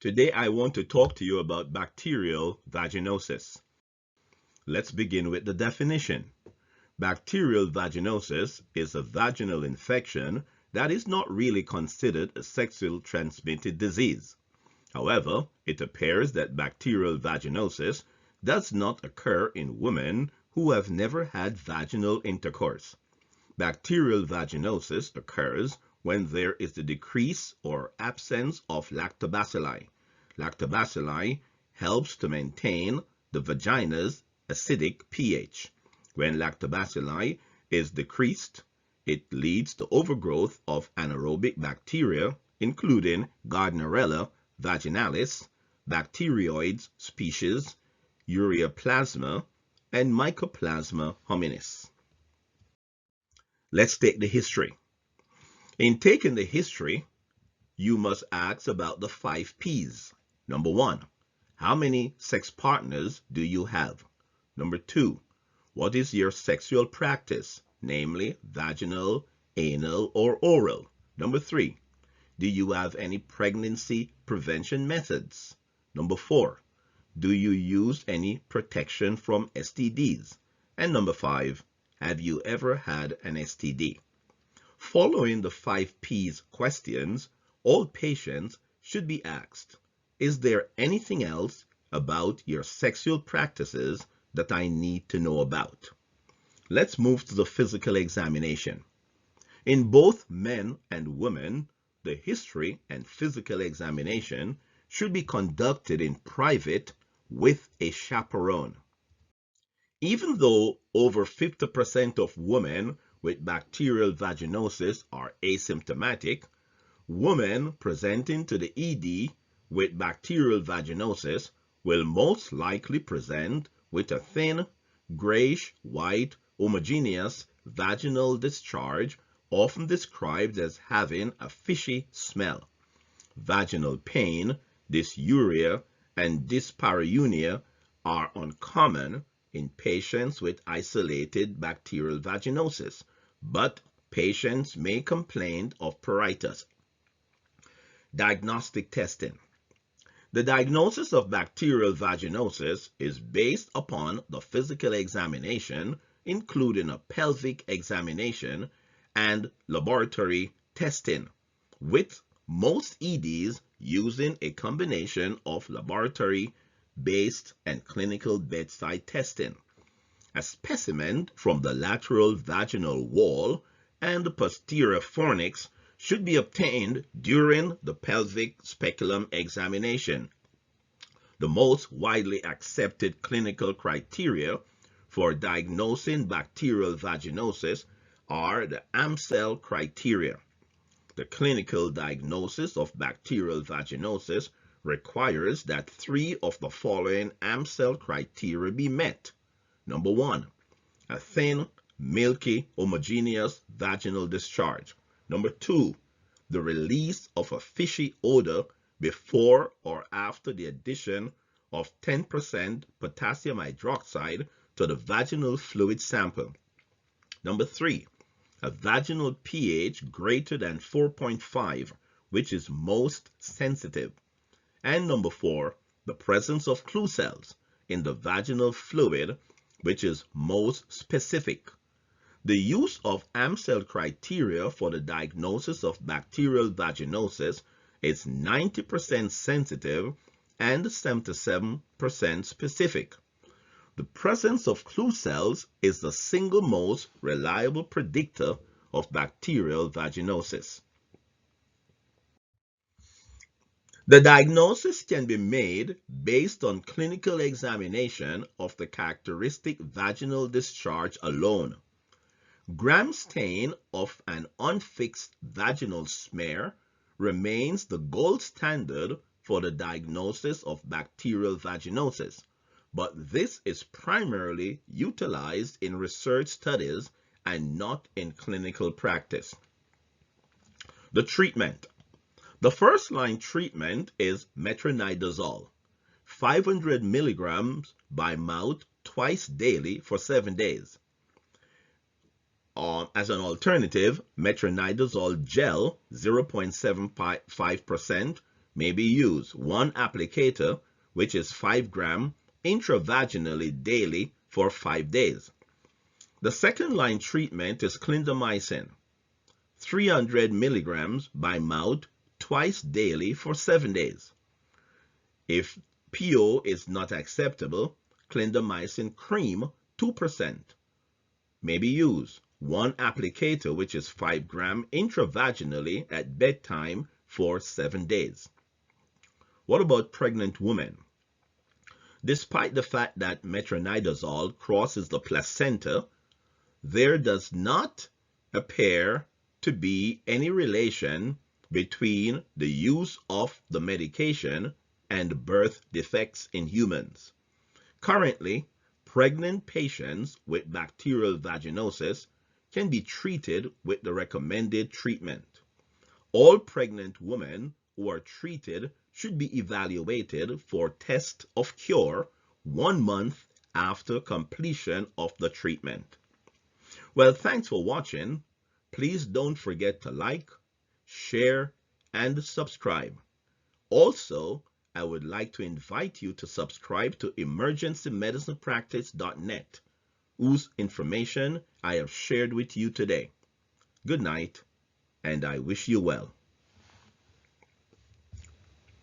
Today I want to talk to you about bacterial vaginosis. Let's begin with the definition. Bacterial vaginosis is a vaginal infection that is not really considered a sexually transmitted disease. However, it appears that bacterial vaginosis does not occur in women who have never had vaginal intercourse. Bacterial vaginosis occurs when there is the decrease or absence of lactobacilli. Lactobacilli helps to maintain the vagina's acidic pH. When lactobacilli is decreased, it leads to overgrowth of anaerobic bacteria, including Gardnerella vaginalis, bacteroides species, ureaplasma, and Mycoplasma hominis. Let's take the history. In taking the history, you must ask about the 5 P's. Number 1, how many sex partners do you have? Number 2, what is your sexual practice, namely vaginal, anal, or oral? Number 3, do you have any pregnancy prevention methods? Number 4, do you use any protection from STDs? And number 5, have you ever had an STD? Following the 5 P's questions, all patients should be asked, is there anything else about your sexual practices that I need to know about? Let's move to the physical examination. In both men and women, the history and physical examination should be conducted in private with a chaperone. Even though over 50% of women with bacterial vaginosis are asymptomatic, women presenting to the ED with bacterial vaginosis will most likely present with a thin, grayish-white, homogeneous vaginal discharge, often described as having a fishy smell. Vaginal pain, dysuria, and dyspareunia are uncommon in patients with isolated bacterial vaginosis, but patients may complain of pruritus. Diagnostic testing. The diagnosis of bacterial vaginosis is based upon the physical examination, including a pelvic examination and laboratory testing, with most EDs using a combination of laboratory-based and clinical bedside testing. A specimen from the lateral vaginal wall and the posterior fornix should be obtained during the pelvic speculum examination. The most widely accepted clinical criteria for diagnosing bacterial vaginosis are the Amsel criteria. The clinical diagnosis of bacterial vaginosis requires that 3 of the following Amsel criteria be met. Number 1, a thin, milky, homogeneous vaginal discharge. Number 2, the release of a fishy odor before or after the addition of 10% potassium hydroxide to the vaginal fluid sample. Number 3, a vaginal pH greater than 4.5, which is most sensitive. And number 4, the presence of clue cells in the vaginal fluid, which is most specific. The use of Amsel criteria for the diagnosis of bacterial vaginosis is 90% sensitive and 77% specific. The presence of clue cells is the single most reliable predictor of bacterial vaginosis. The diagnosis can be made based on clinical examination of the characteristic vaginal discharge alone. Gram stain of an unfixed vaginal smear remains the gold standard for the diagnosis of bacterial vaginosis, but this is primarily utilized in research studies and not in clinical practice. The treatment. The first-line treatment is metronidazole, 500 milligrams by mouth twice daily for 7 days. As an alternative, metronidazole gel 0.75% may be used. One applicator, which is 5 grams intravaginally daily for 5 days. The second line treatment is clindamycin, 300 milligrams by mouth twice daily for 7 days. If PO is not acceptable, clindamycin cream 2% may be used. One applicator, which is 5 grams intravaginally at bedtime for 7 days. What about pregnant women? Despite the fact that metronidazole crosses the placenta, there does not appear to be any relation between the use of the medication and birth defects in humans. Currently, pregnant patients with bacterial vaginosis can be treated with the recommended treatment. All pregnant women who are treated should be evaluated for test of cure 1 month after completion of the treatment. Well, thanks for watching. Please don't forget to like, share, and subscribe. Also, I would like to invite you to subscribe to emergencymedicinepractice.net, whose information I have shared with you today. Good night, and I wish you well.